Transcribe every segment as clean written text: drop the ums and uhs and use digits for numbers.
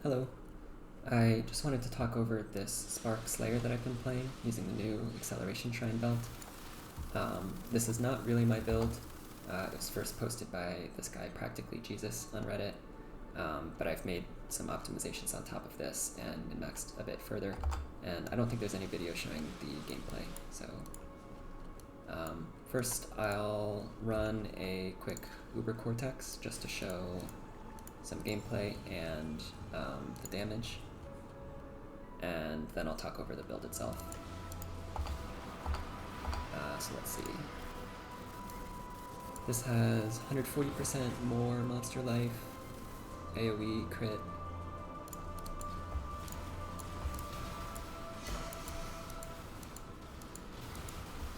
Hello. I just wanted to talk over this Spark Slayer that I've been playing using the new Acceleration Shrine belt. This is not really my build. It was first posted by this guy, Practically Jesus, on Reddit, but I've made some optimizations on top of this and maxed a bit further, and I don't think there's any video showing the gameplay, so first I'll run a quick Uber Cortex just to show some gameplay and the damage, and then I'll talk over the build itself. So let's see. This has 140% more monster life, AoE crit.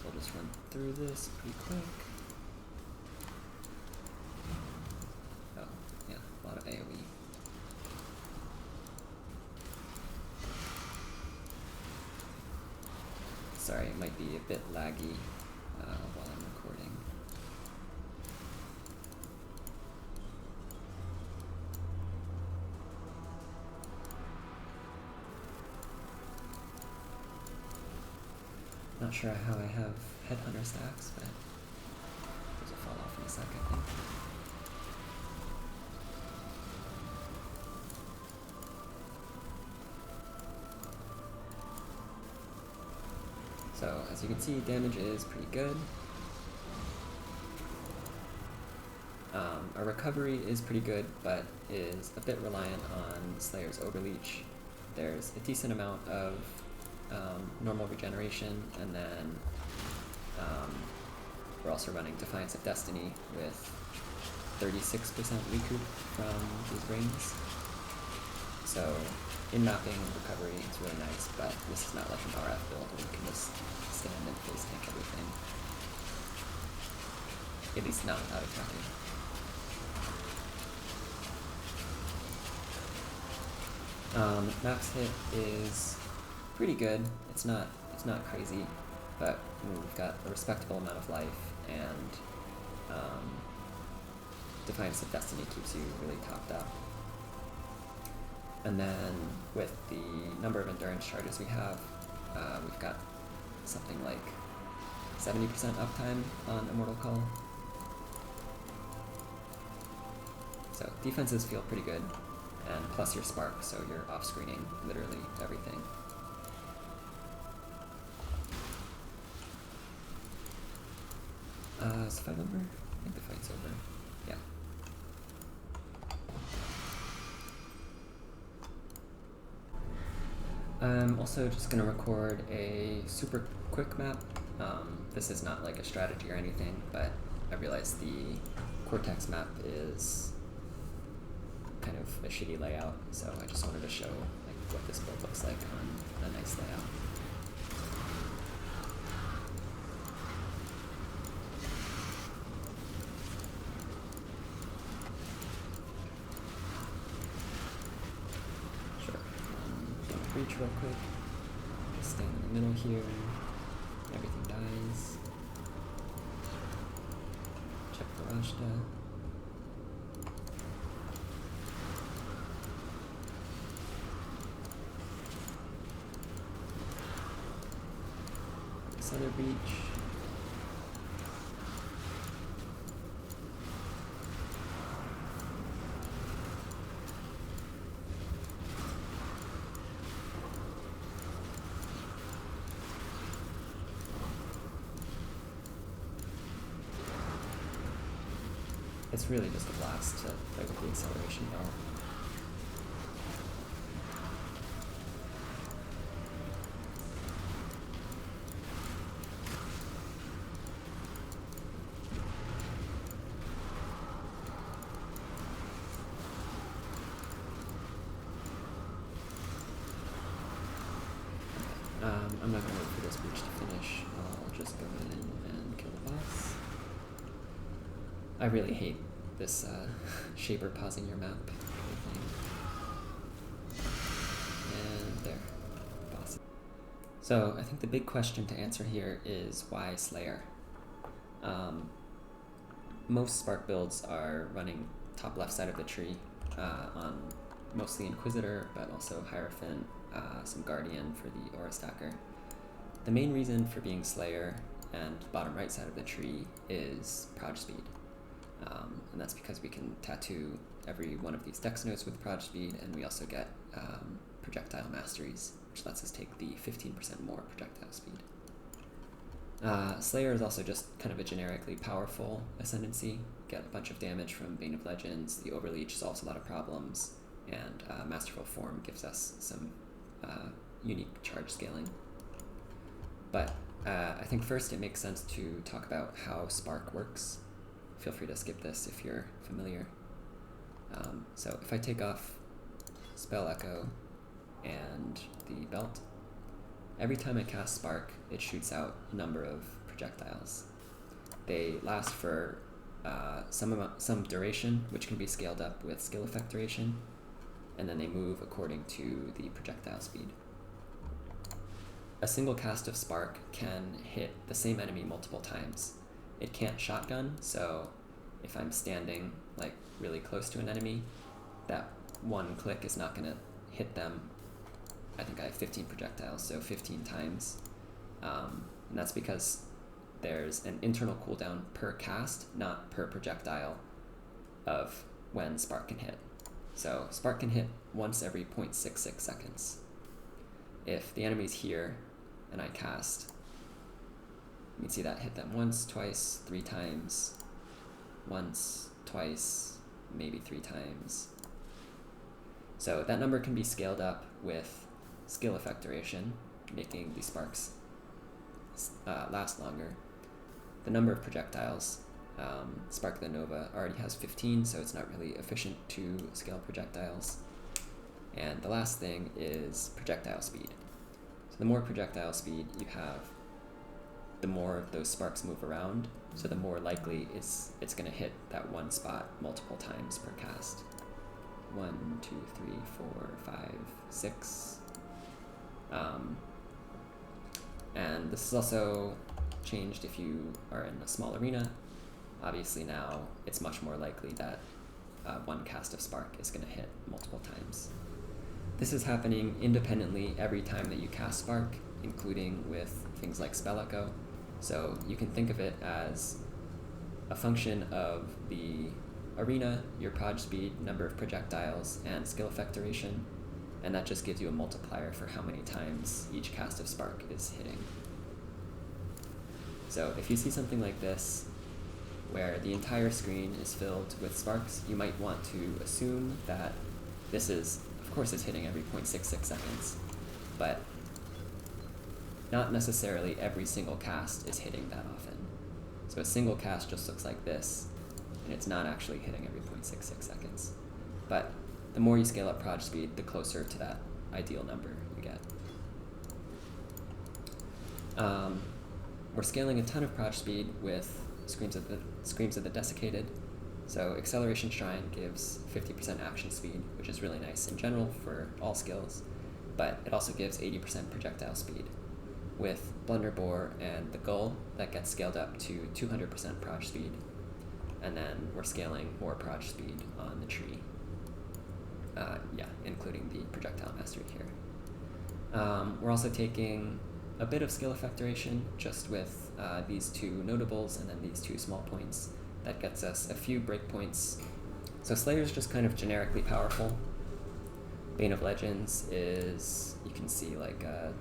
So I'll just run through this pretty quick. Oh, yeah, a lot of AoE. Sorry, it might be a bit laggy while I'm recording. Not sure how I have Headhunter stacks, but those will fall off in a sec, I think. So, as you can see, damage is pretty good. Our recovery is pretty good, but is a bit reliant on Slayer's Overleach. There's a decent amount of normal regeneration, and then we're also running Defiance of Destiny with 36% recoup from these rings. So, in mapping and recovery, it's really nice, but this is not like an RF build where you can just stand and face tank everything. At least not without attacking. Max hit is pretty good. It's not crazy, but we've got a respectable amount of life, and Defiance of Destiny keeps you really topped up. And then with the number of endurance charges we have, we've got something like 70% uptime on Immortal Call. So defenses feel pretty good, and plus your Spark, so you're off-screening literally everything. Is the fight over? I think the fight's over. Yeah. I'm also just going to record a super quick map. This is not like a strategy or anything, but I realized the Cortex map is kind of a shitty layout, so I just wanted to show like what this build looks like on a nice layout. Reach real quick, just stand in the middle here, everything dies, check the Rashta. This other breach. It's really just a blast to play with the acceleration belt. I'm not going to wait for this breach to finish. I'll just go in and kill the boss. I really hate this shaper pausing your map thing. And there, boss. So I think the big question to answer here is why Slayer? Most Spark builds are running top left side of the tree on mostly Inquisitor, but also Hierophant, some Guardian for the Aura Stacker. The main reason for being Slayer and the bottom right side of the tree is Proj Speed. And that's because we can tattoo every one of these dex notes with Proj Speed, and we also get Projectile Masteries, which lets us take the 15% more projectile speed. Slayer is also just kind of a generically powerful ascendancy. Get a bunch of damage from Bane of Legends, the Overleech solves a lot of problems, and Masterful Form gives us some unique charge scaling. But I think first it makes sense to talk about how Spark works. Feel free to skip this if you're familiar. So if I take off Spell Echo and the belt, every time I cast Spark, it shoots out a number of projectiles. They last for some duration, which can be scaled up with skill effect duration, and then they move according to the projectile speed. A single cast of Spark can hit the same enemy multiple times. It can't shotgun, so if I'm standing like really close to an enemy, that one click is not going to hit them. I think I have 15 projectiles, so 15 times. And that's because there's an internal cooldown per cast, not per projectile, of when Spark can hit. So Spark can hit once every 0.66 seconds. If the enemy's here and I cast, you can see that hit them once, twice, 3 times, once, twice, maybe 3 times. So that number can be scaled up with skill effect duration, making the sparks last longer. The number of projectiles, Spark the Nova already has 15, so it's not really efficient to scale projectiles. And the last thing is projectile speed. So the more projectile speed you have, the more those sparks move around, so the more likely it's going to hit that one spot multiple times per cast. 1, 2, 3, 4, 5, 6. And this is also changed if you are in a small arena. Obviously now it's much more likely that one cast of Spark is going to hit multiple times. This is happening independently every time that you cast Spark, including with things like Spell Echo. So you can think of it as a function of the arena, your proj speed, number of projectiles, and skill effect duration, and that just gives you a multiplier for how many times each cast of Spark is hitting. So if you see something like this, where the entire screen is filled with sparks, you might want to assume that this is, of course it's hitting every 0.66 seconds, but not necessarily every single cast is hitting that often. So a single cast just looks like this, and it's not actually hitting every 0.66 seconds. But the more you scale up proj speed, the closer to that ideal number you get. We're scaling a ton of proj speed with Screams of the Desiccated. So Acceleration Shrine gives 50% action speed, which is really nice in general for all skills, but it also gives 80% projectile speed. With Blunderbore and the Gull, that gets scaled up to 200% proj speed, and then we're scaling more proj speed on the tree. Including the projectile mastery here. We're also taking a bit of skill effect duration just with these 2 notables and then these 2 small points. That gets us a few breakpoints. So Slayer's just kind of generically powerful. Bane of Legends is, you can see, like a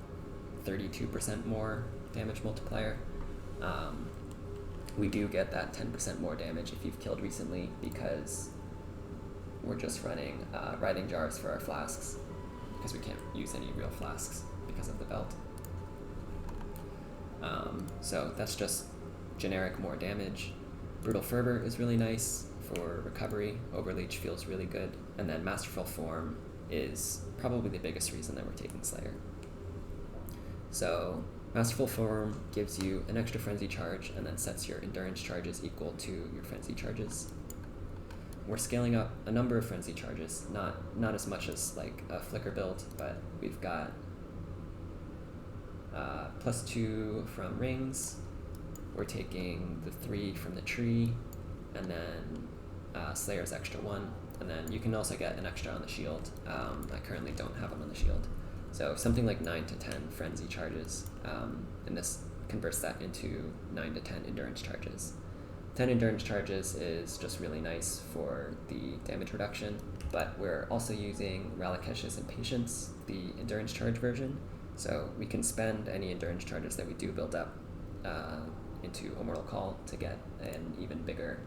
32% more damage multiplier. We do get that 10% more damage if you've killed recently, because we're just running writhing jars for our flasks, because we can't use any real flasks because of the belt. So that's just generic more damage. Brutal Fervor is really nice for recovery. Overleech feels really good. And then Masterful Form is probably the biggest reason that we're taking Slayer. So Masterful Form gives you an extra frenzy charge and then sets your endurance charges equal to your frenzy charges. We're scaling up a number of frenzy charges, not as much as like a flicker build, but we've got +2 from rings. We're taking the 3 from the tree, and then Slayer's extra 1. And then you can also get an extra on the shield. I currently don't have them on the shield. So something like 9 to 10 frenzy charges, and this converts that into 9 to 10 endurance charges. 10 endurance charges is just really nice for the damage reduction, but we're also using Ralakesh's Impatience, the endurance charge version, so we can spend any endurance charges that we do build up into Immortal Call to get an even bigger,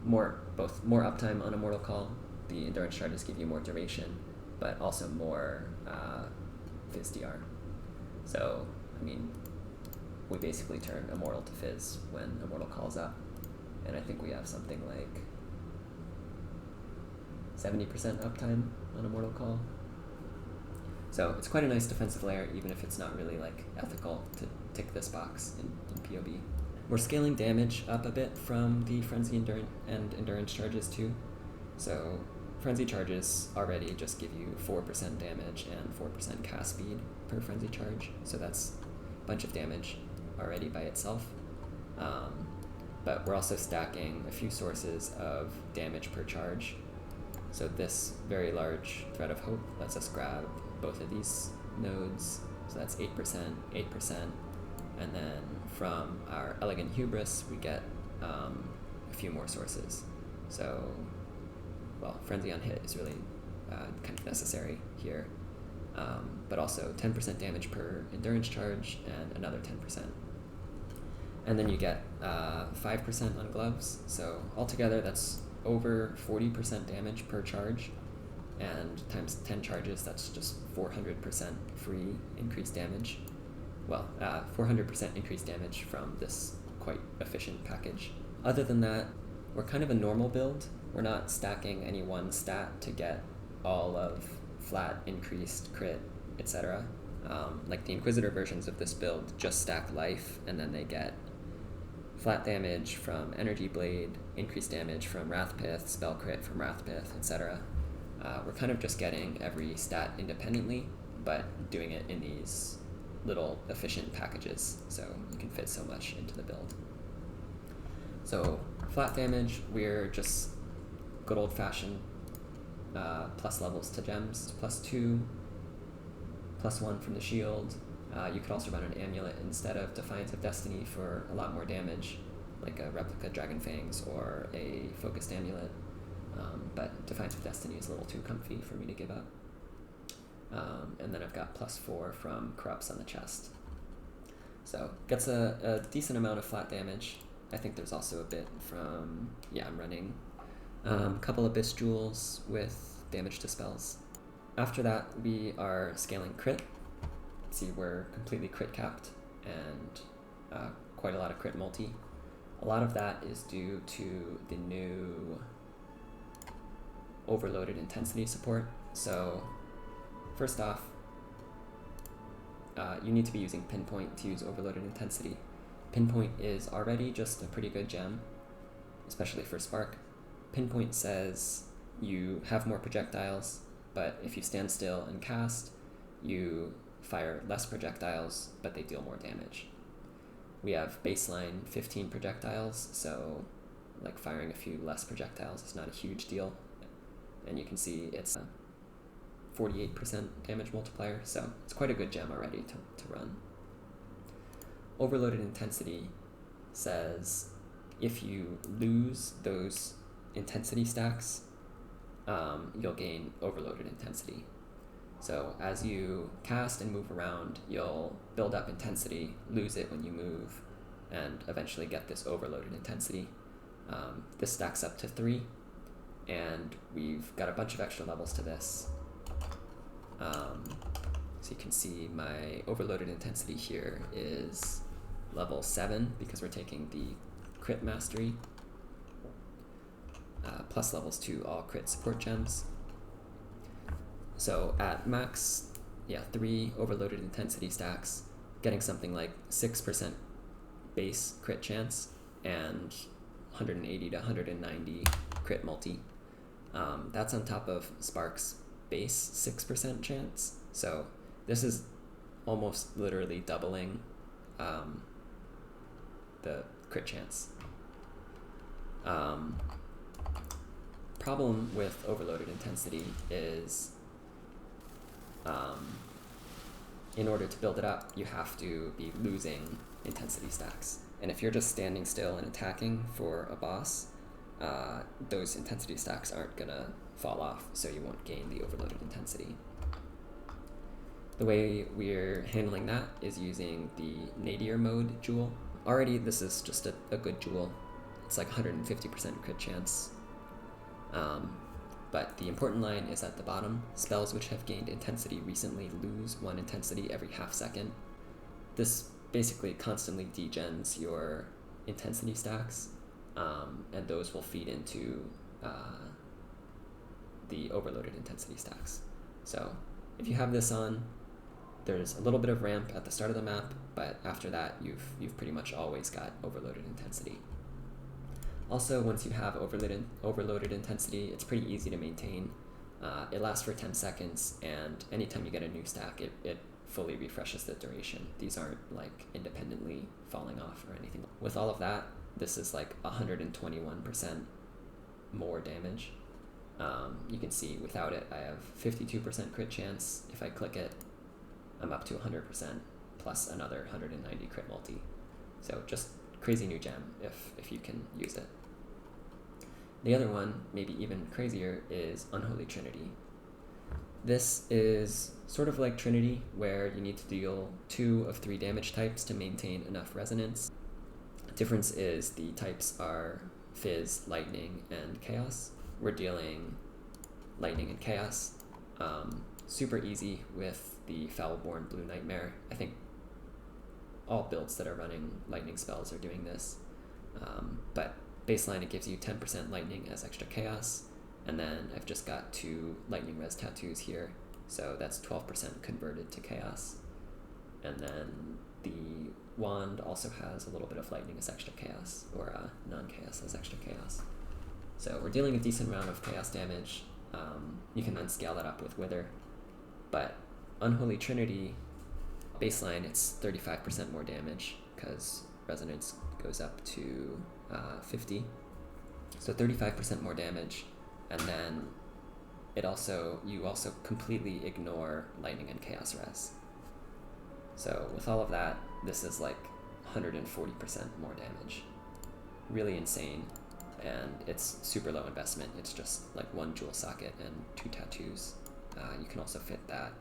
more uptime on Immortal Call. The endurance charges give you more duration, but also more Fizz DR. So, I mean, we basically turn Immortal to Fizz when Immortal calls up, and I think we have something like 70% uptime on Immortal Call. So it's quite a nice defensive layer, even if it's not really like ethical to tick this box in POB. We're scaling damage up a bit from the Frenzy and Endurance charges too. So Frenzy charges already just give you 4% damage and 4% cast speed per Frenzy charge, so that's a bunch of damage already by itself. But we're also stacking a few sources of damage per charge. So this very large Thread of Hope lets us grab both of these nodes, so that's 8%, 8%, and then from our Elegant Hubris we get a few more sources. So, well, Frenzy on hit is really kind of necessary here, but also 10% damage per endurance charge and another 10%. And then you get 5% on gloves, so altogether that's over 40% damage per charge, and times 10 charges, that's just 400% free increased damage. Well, 400% increased damage from this quite efficient package. Other than that, we're kind of a normal build. We're not stacking any one stat to get all of flat, increased, crit, etc. Like the Inquisitor versions of this build just stack life, and then they get flat damage from Energy Blade, increased damage from Wrathpith, spell crit from Wrathpith, etc. We're kind of just getting every stat independently, but doing it in these little efficient packages, so you can fit so much into the build. So flat damage, we're just good old-fashioned plus levels to gems, +2, +1 from the shield. You could also run an amulet instead of Defiance of Destiny for a lot more damage, like a replica Dragon Fangs or a focused amulet. But Defiance of Destiny is a little too comfy for me to give up. And then I've got +4 from Corrupts on the chest. So gets a decent amount of flat damage. I think there's also a bit from, I'm running a couple Abyss Jewels with damage to spells. After that, we are scaling crit. See, we're completely crit capped and quite a lot of crit multi. A lot of that is due to the new overloaded intensity support. So first off, you need to be using Pinpoint to use overloaded intensity. Pinpoint is already just a pretty good gem, especially for Spark. Pinpoint says you have more projectiles, but if you stand still and cast, you fire less projectiles, but they deal more damage. We have baseline 15 projectiles, so like firing a few less projectiles is not a huge deal. And you can see it's a 48% damage multiplier, so it's quite a good gem already to run. Overloaded intensity says if you lose those intensity stacks, you'll gain overloaded intensity. So as you cast and move around, you'll build up intensity, lose it when you move, and eventually get this overloaded intensity. This stacks up to 3, and we've got a bunch of extra levels to this. So you can see my overloaded intensity here is level 7 because we're taking the crit mastery, plus levels to all crit support gems. So at max, 3 overloaded intensity stacks, getting something like 6% base crit chance and 180 to 190 crit multi. That's on top of Spark's base 6% chance. So this is almost literally doubling the crit chance. problem with overloaded intensity is in order to build it up, you have to be losing intensity stacks. And if you're just standing still and attacking for a boss, those intensity stacks aren't gonna fall off, so you won't gain the overloaded intensity. The way we're handling that is using the nadir mode jewel. Already this is just a good jewel. It's like 150% crit chance. But the important line is at the bottom. Spells which have gained intensity recently lose 1 intensity every half second. This basically constantly degens your intensity stacks, and those will feed into the overloaded intensity stacks. So if you have this on, there's a little bit of ramp at the start of the map, but after that you've pretty much always got overloaded intensity. Also, once you have overloaded intensity, it's pretty easy to maintain. It lasts for 10 seconds, and anytime you get a new stack, it fully refreshes the duration. These aren't like independently falling off or anything. With all of that, this is like 121% more damage. You can see without it, I have 52% crit chance. If I click it, I'm up to 100% plus another 190 crit multi. So just crazy new gem if you can use it. The other one, maybe even crazier, is Unholy Trinity. This is sort of like Trinity, where you need to deal 2 of 3 damage types to maintain enough resonance. The difference is the types are Fizz, Lightning, and Chaos. We're dealing Lightning and Chaos. Super easy with the Foulborn Blue Nightmare. I think all builds that are running lightning spells are doing this, but baseline it gives you 10% lightning as extra chaos, and then I've just got 2 lightning res tattoos here, so that's 12% converted to chaos. And then the wand also has a little bit of lightning as extra chaos, or non-chaos as extra chaos. So we're dealing a decent amount of chaos damage. You can then scale that up with Wither, but Unholy Trinity, baseline, it's 35% more damage because resonance goes up to 50. So 35% more damage, and then you also completely ignore lightning and chaos res. So with all of that, this is like 140% more damage. Really insane, and it's super low investment. It's just like 1 jewel socket and 2 tattoos. You can also fit that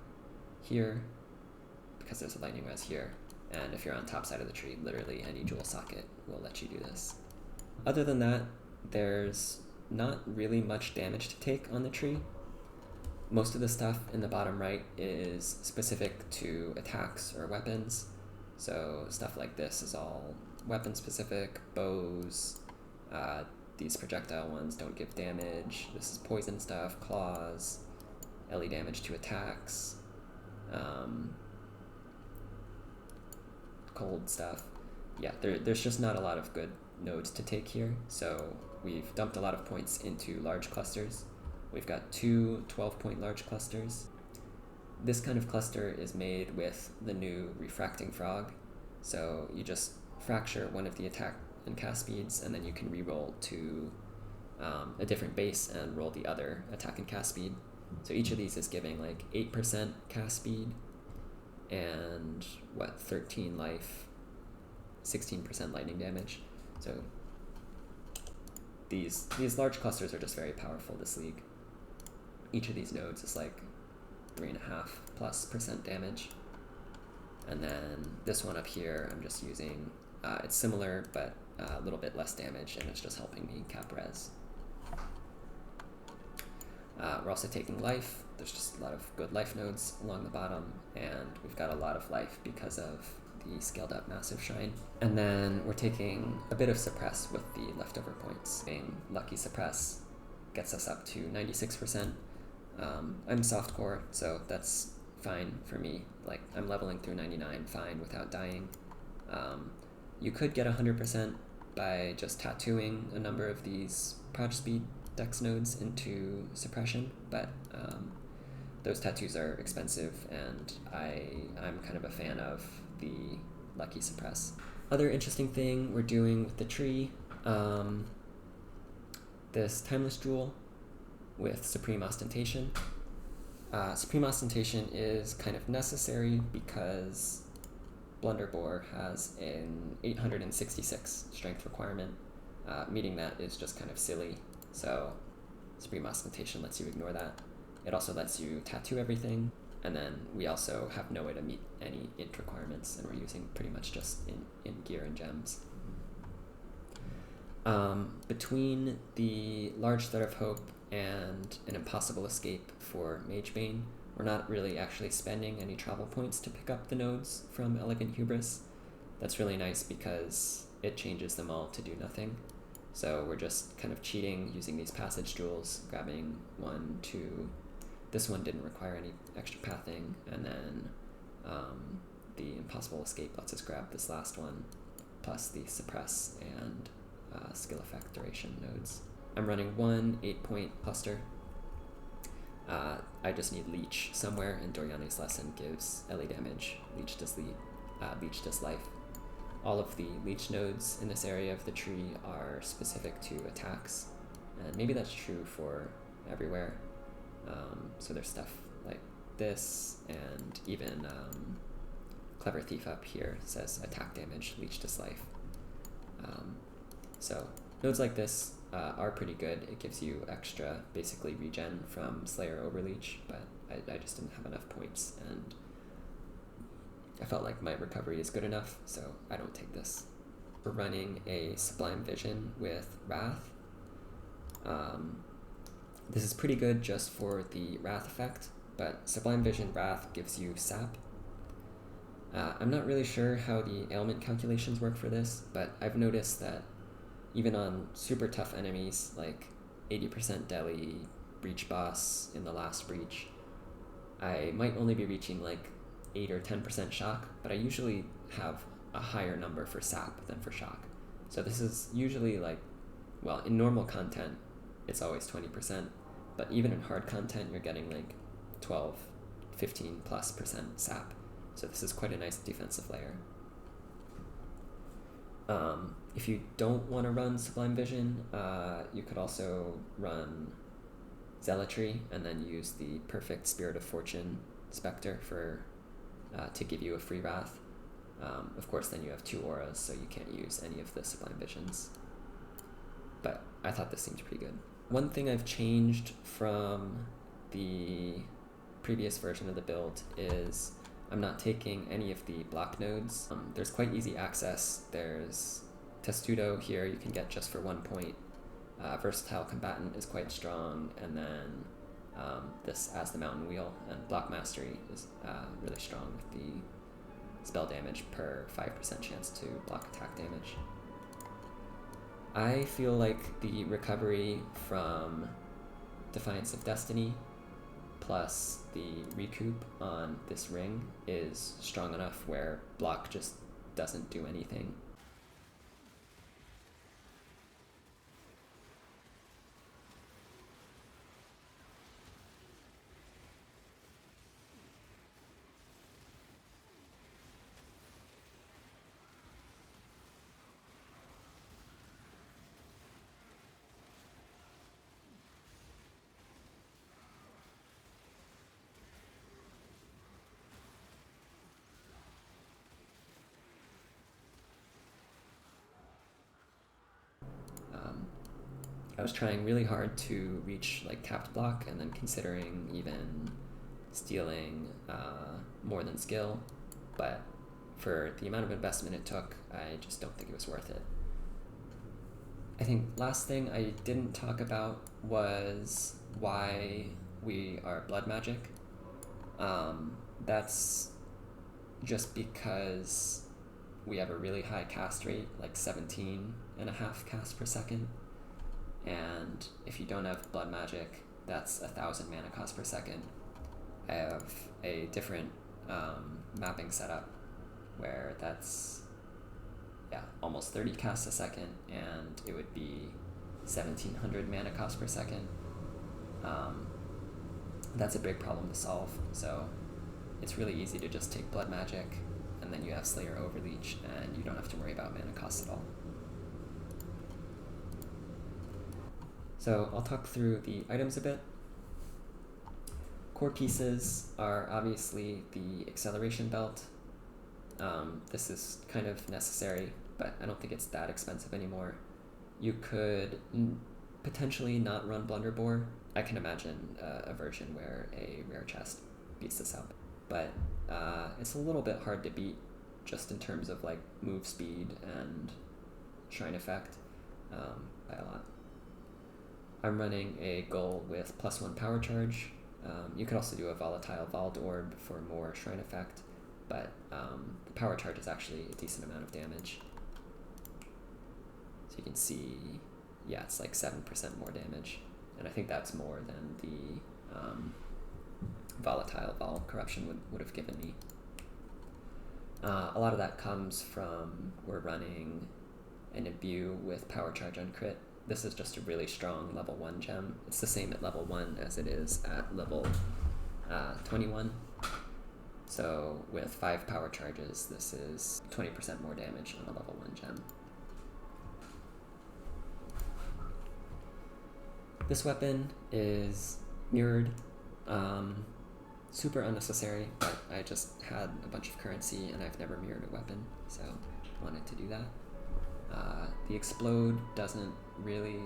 here, because there's a lightning res here, and if you're on top side of the tree, literally any jewel socket will let you do this. Other than that, there's not really much damage to take on the tree. Most of the stuff in the bottom right is specific to attacks or weapons, so stuff like this is all weapon specific. Bows, these projectile ones don't give damage. This is poison stuff, claws, LE damage to attacks, cold stuff. Yeah, there's just not a lot of good nodes to take here, so we've dumped a lot of points into large clusters. We've got 2 12-point large clusters. This kind of cluster is made with the new Refracting Frog, so you just fracture one of the attack and cast speeds, and then you can reroll to a different base and roll the other attack and cast speed. So each of these is giving like 8% cast speed and 13 life, 16% lightning damage. So these large clusters are just very powerful this league. Each of these nodes is like 3.5+ % damage. And then this one up here, I'm just using, it's similar, but a little bit less damage, and it's just helping me cap res. We're also taking life. There's just a lot of good life nodes along the bottom, and we've got a lot of life because of the scaled up massive shrine. And then we're taking a bit of suppress with the leftover points. Being lucky suppress gets us up to 96%. I'm softcore, so that's fine for me. Like, I'm leveling through 99 fine without dying. You could get 100% by just tattooing a number of these proj speed dex nodes into suppression, but those tattoos are expensive, and I'm kind of a fan of the lucky suppress. Other interesting thing we're doing with the tree, this timeless jewel, with Supreme Ostentation. Supreme Ostentation is kind of necessary because Blunderbore has an 866 strength requirement. Meeting that is just kind of silly, so Supreme Ostentation lets you ignore that. It also lets you tattoo everything, and then we also have no way to meet any int requirements, and we're using pretty much just in gear and gems. Between the Large Thread of Hope and an Impossible Escape for Magebane, we're not really actually spending any travel points to pick up the nodes from Elegant Hubris. That's really nice because it changes them all to do nothing. So we're just kind of cheating using these passage jewels, grabbing 1, 2. This one didn't require any extra pathing, and then the Impossible Escape lets us grab this last one, plus the Suppress and Skill Effect Duration nodes. I'm running one 8-point cluster. I just need Leech somewhere, and Doriani's Lesson gives LA damage, Leech does life. All of the Leech nodes in this area of the tree are specific to attacks, and maybe that's true for everywhere. So there's stuff like this, and even Clever Thief up here says attack damage, Leech does life. So nodes like this are pretty good. It gives you extra, basically regen from Slayer over Leech, but I just didn't have enough points, and I felt like my recovery is good enough, so I don't take this. We're running a Sublime Vision with Wrath. This is pretty good just for the Wrath effect, but Sublime Vision Wrath gives you Sap. I'm not really sure how the ailment calculations work for this, but I've noticed that even on super tough enemies, like 80% Deli, Breach Boss in the last Breach, I might only be reaching like 8 or 10% shock, but I usually have a higher number for Sap than for shock. So this is usually like, well, in normal content, it's always 20%, but even in hard content, you're getting like 12, 15+% Sap. So this is quite a nice defensive layer. If you don't want to run Sublime Vision, you could also run Zealotry and then use the Perfect Spirit of Fortune Spectre to give you a free Wrath. Of course, then you have 2 auras, so you can't use any of the Sublime Visions. But I thought this seemed pretty good. One thing I've changed from the previous version of the build is I'm not taking any of the block nodes. There's quite easy access. There's Testudo here you can get just for 1 point. Versatile Combatant is quite strong, and then this As the Mountain Wheel, and Block Mastery is really strong with the spell damage per 5% chance to block attack damage. I feel like the recovery from Defiance of Destiny plus the Recoup on this ring is strong enough where block just doesn't do anything. I was trying really hard to reach like capped block, and then considering even stealing more than skill, but for the amount of investment it took, I just don't think it was worth it. I think last thing I didn't talk about was why we are blood magic. That's just because we have a really high cast rate, like 17.5 casts per second. And if you don't have blood magic, that's 1,000 mana cost per second. I have a different mapping setup where that's almost 30 casts a second, and it would be 1,700 mana cost per second. That's a big problem to solve, so it's really easy to just take blood magic, and then you have Slayer Overleach, and you don't have to worry about mana cost at all. So I'll talk through the items a bit. Core pieces are obviously the acceleration belt. This is kind of necessary, but I don't think it's that expensive anymore. You could potentially not run Blunderbore. I can imagine a version where a rare chest beats this up, but it's a little bit hard to beat just in terms of like move speed and shrine effect by a lot. I'm running a goal with +1 power charge. You could also do a volatile Vald Orb for more shrine effect, but the power charge is actually a decent amount of damage. So you can see, yeah, it's like 7% more damage, and I think that's more than the volatile Vol Corruption would have given me. A lot of that comes from we're running an Imbue with power charge on crit. This is just a really strong level 1 gem. It's the same at level 1 as it is at level 21. So with 5 power charges, this is 20% more damage on a level 1 gem. This weapon is mirrored. Super unnecessary, but I just had a bunch of currency and I've never mirrored a weapon, so wanted to do that. The explode doesn't really,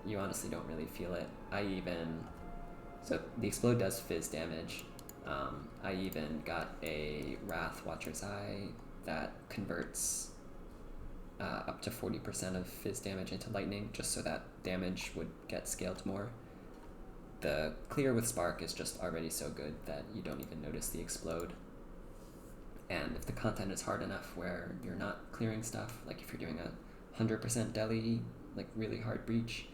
you honestly don't really feel it. So the explode does fizz damage. I even got a Wrath Watcher's Eye that converts up to 40% of fizz damage into lightning, just so that damage would get scaled more. The clear with Spark is just already so good that you don't even notice the explode. And if the content is hard enough where you're not clearing stuff, like if you're doing a 100% Deli, like really hard breach,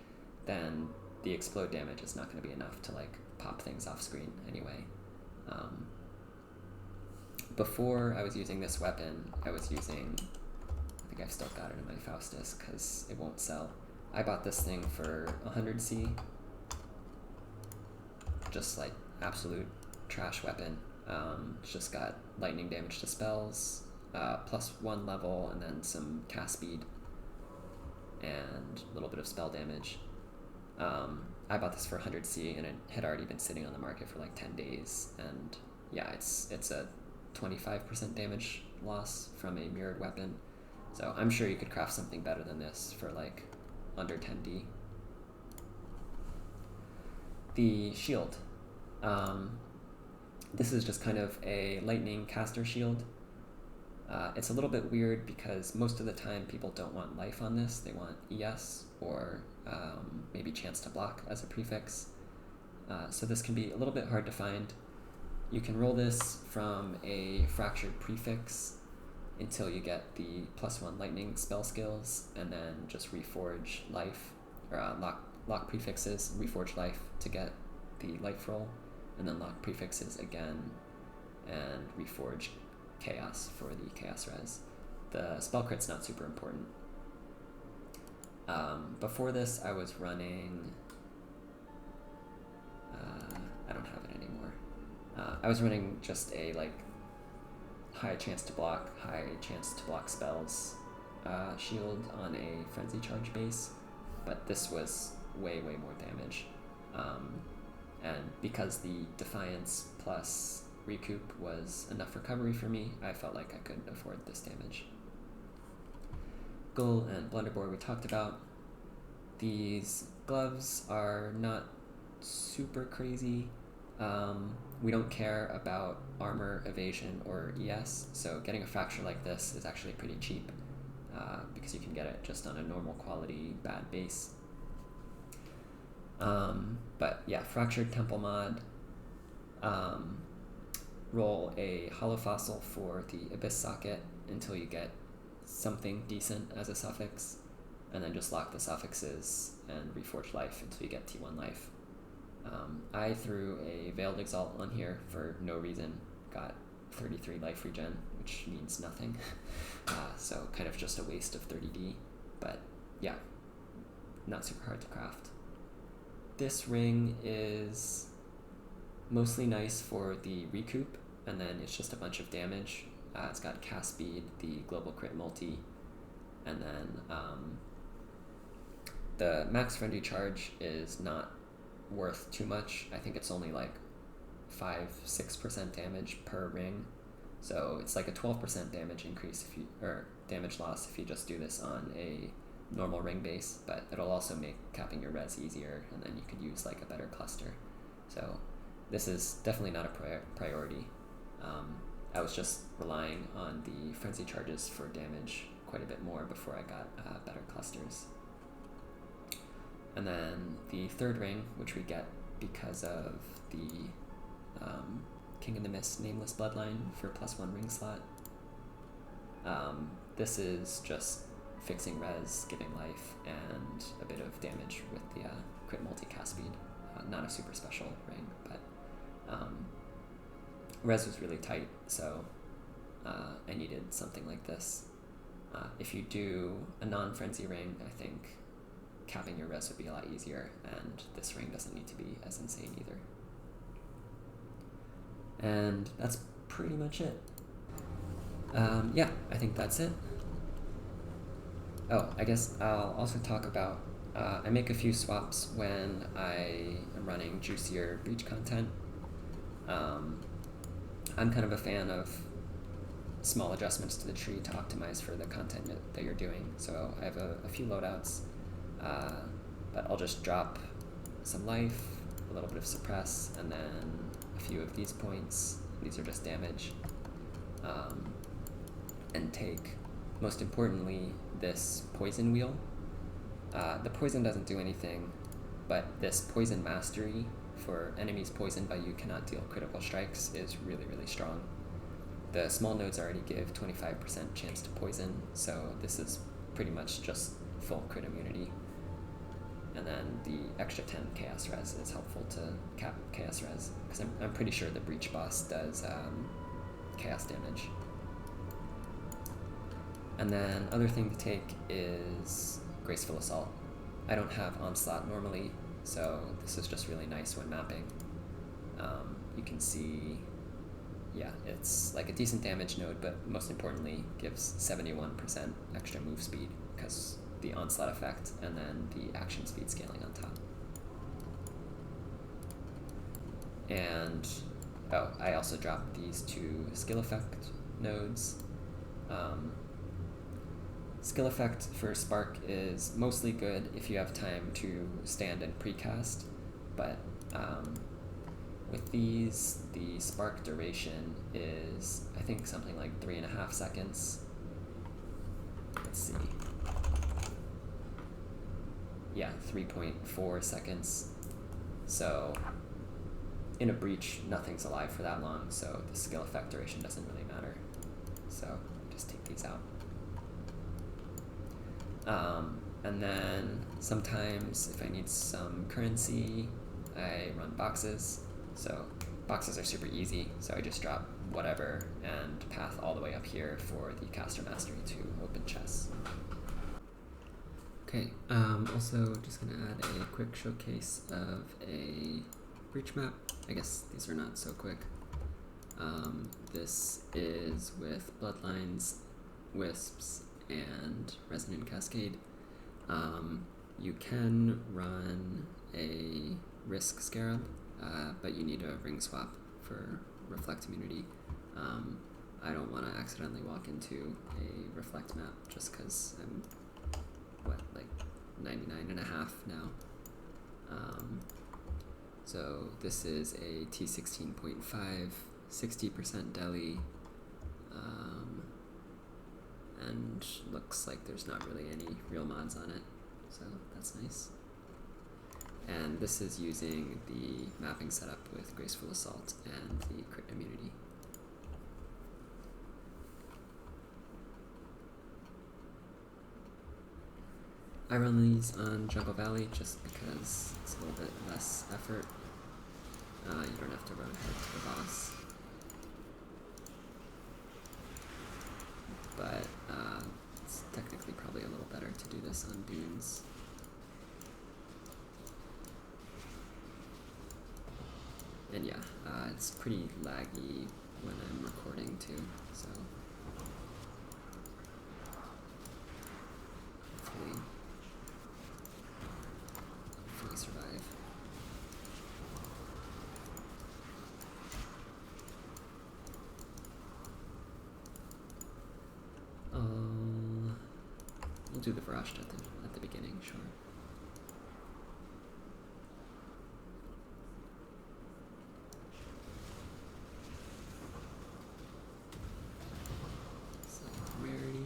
then the explode damage is not going to be enough to like pop things off screen anyway. Before I was using this weapon, I think I've still got it in my Faustus because it won't sell. I bought this thing for 100C. Just like absolute trash weapon. It's just got lightning damage to spells, +1 level, and then some cast speed, and a little bit of spell damage. I bought this for 100C, and it had already been sitting on the market for like 10 days, and yeah, it's a 25% damage loss from a mirrored weapon. So I'm sure you could craft something better than this for like under 10D. The shield. This is just kind of a lightning caster shield. It's a little bit weird because most of the time people don't want life on this. They want ES or maybe chance to block as a prefix. So this can be a little bit hard to find. You can roll this from a fractured prefix until you get the +1 lightning spell skills, and then just reforge life, or lock prefixes, reforge life to get the life roll, and then lock prefixes again and reforge chaos for the chaos res. The spell crit's not super important. Before this I was running, I don't have it anymore. I was running just a like high chance to block spells shield on a frenzy charge base, but this was way more damage. And because the Defiance plus Recoup was enough recovery for me, I felt like I could afford this damage. Gull and Blunderbore we talked about. These gloves are not super crazy. We don't care about armor, evasion, or ES, so getting a fracture like this is actually pretty cheap because you can get it just on a normal quality bad base. But yeah, Fractured Temple mod. Roll a Hollow Fossil for the Abyss socket until you get something decent as a suffix, and then just lock the suffixes and reforge life until you get T1 life. I threw a Veiled Exalt on here for no reason, got 33 life regen, which means nothing, so kind of just a waste of 30D, but yeah, not super hard to craft. This ring is mostly nice for the Recoup, and then it's just a bunch of damage. It's got cast speed, the global crit multi, and then the max frenzy charge is not worth too much. I think it's only like 5-6% damage per ring. So it's like a 12% damage increase if you, or damage loss if you just do this on a normal ring base, but it'll also make capping your res easier, and then you could use like a better cluster. So this is definitely not a priority. I was just relying on the frenzy charges for damage quite a bit more before I got better clusters. And then the third ring, which we get because of the King in the Mist Nameless Bloodline for +1 ring slot. This is just fixing res, giving life, and a bit of damage with the crit multicast speed. Not a super special ring, but res was really tight, so I needed something like this. If you do a non-frenzy ring, I think capping your res would be a lot easier, and this ring doesn't need to be as insane either. And that's pretty much it. Yeah, I think that's it. Oh, I guess I'll also talk about, I make a few swaps when I am running juicier breach content. I'm kind of a fan of small adjustments to the tree to optimize for the content that you're doing. So I have a few loadouts, but I'll just drop some life, a little bit of suppress, and then a few of these points. These are just damage. And take, most importantly, this poison wheel. The poison doesn't do anything, but this poison mastery for enemies poisoned by you cannot deal critical strikes is really, really strong. The small nodes already give 25% chance to poison, so this is pretty much just full crit immunity. And then the extra 10 chaos res is helpful to cap chaos res, because I'm pretty sure the breach boss does chaos damage. And then other thing to take is Graceful Assault. I don't have Onslaught normally, so this is just really nice when mapping. You can see, yeah, it's like a decent damage node, but most importantly gives 71% extra move speed because the Onslaught effect and then the action speed scaling on top. And, oh, I also dropped these two skill effect nodes. Skill effect for Spark is mostly good if you have time to stand and precast, but with these, the Spark duration is, I think, something like 3.5 seconds. Let's see. Yeah, 3.4 seconds. So in a breach, nothing's alive for that long, so the skill effect duration doesn't really matter. So just take these out. And then sometimes if I need some currency, I run boxes. So boxes are super easy, so I just drop whatever and path all the way up here for the caster mastery to open chests. Okay, also just gonna add a quick showcase of a breach map. I guess these are not so quick. This is with Bloodlines, Wisps, and Resonant Cascade. You can run a Risk Scarab, but you need a ring swap for Reflect immunity. I don't want to accidentally walk into a Reflect map just because I'm, like 99.5 now. So this is a T16.5, 60% Deli, and looks like there's not really any real mods on it, so that's nice. And this is using the mapping setup with Graceful Assault and the crit immunity. I run these on Jungle Valley just because it's a little bit less effort. You don't have to run ahead to the boss. But it's technically probably a little better to do this on dunes. And yeah, it's pretty laggy when I'm recording too, so hopefully survive. do the Mirage at the beginning, sure. So rarity.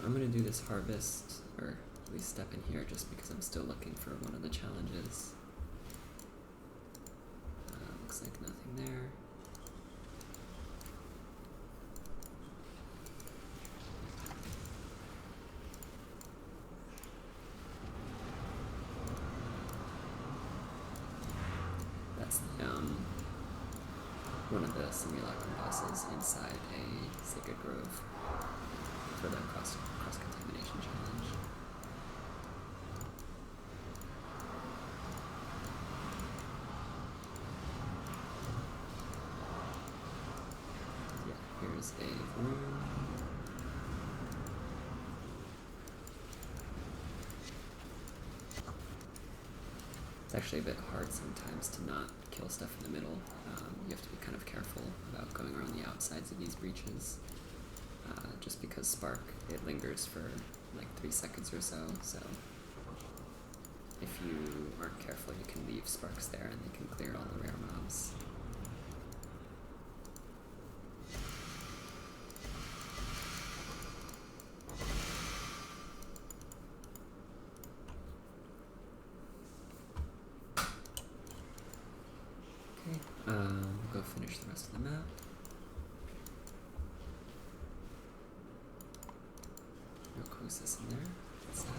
I'm gonna do this harvest, or at least step in here just because I'm still looking for one of the challenges. Looks like nothing there. That's one of the simulacrum bosses inside a Sacred Grove for the cross-contamination challenge. Yeah, here's a room. It's actually a bit hard sometimes to not kill stuff in the middle. You have to be kind of careful about going around the outsides of these breaches. Just because Spark, it lingers for like 3 seconds or so, so if you aren't careful you can leave Sparks there and they can clear all the rare mobs. Okay, we'll go finish the rest of the map. No Croesus in there. That's sad.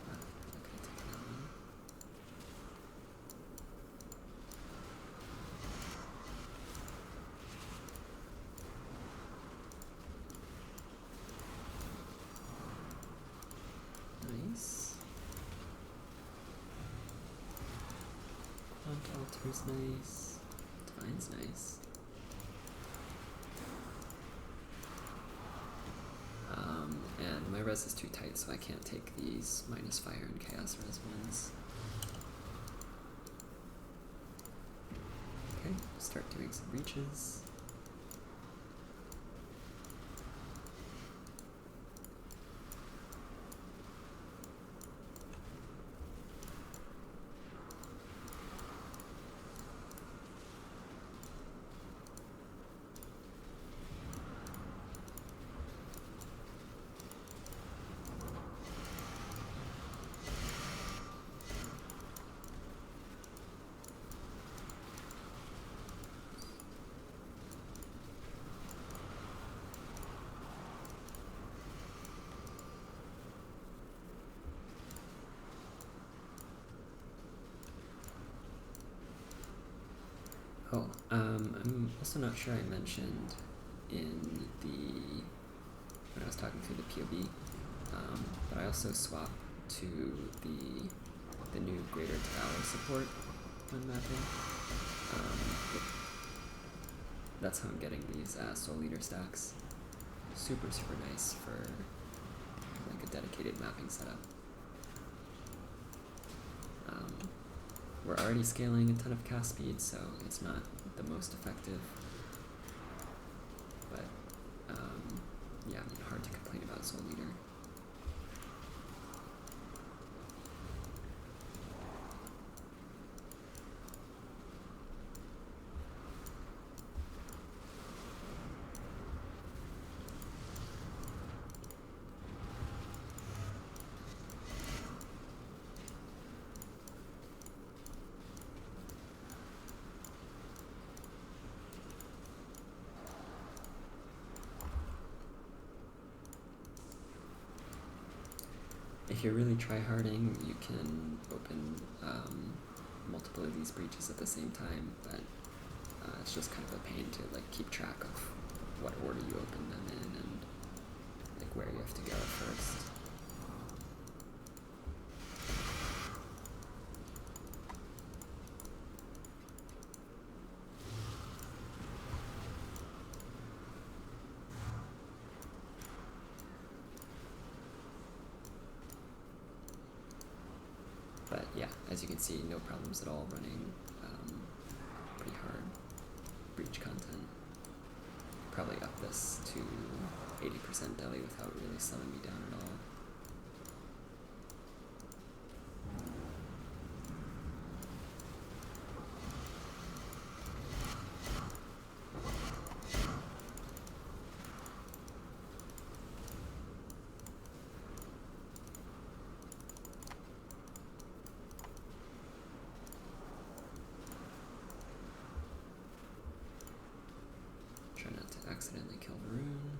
Not gonna take that one. Nice. Quant Altar's nice. Defiance nice. And my res is too tight, so I can't take these minus fire and chaos res ones. Okay, start doing some reaches. Oh, I'm also not sure I mentioned in when I was talking through the POV, but I also swapped to the new Greater Tower support when mapping. That's how I'm getting these Soul Leader stacks. Super nice for like a dedicated mapping setup. We're already scaling a ton of cast speed, so it's not the most effective. But yeah, I mean, hard to complain about Soul Leader. If you're really tryharding, you can open multiple of these breaches at the same time, but it's just kind of a pain to like keep track of what order you open them in and like where you have to go first. yeah, as you can see, no problems at all running pretty hard breach content. Probably up this to 80% Deli without really slowing me down at all. Try not to accidentally kill the rune.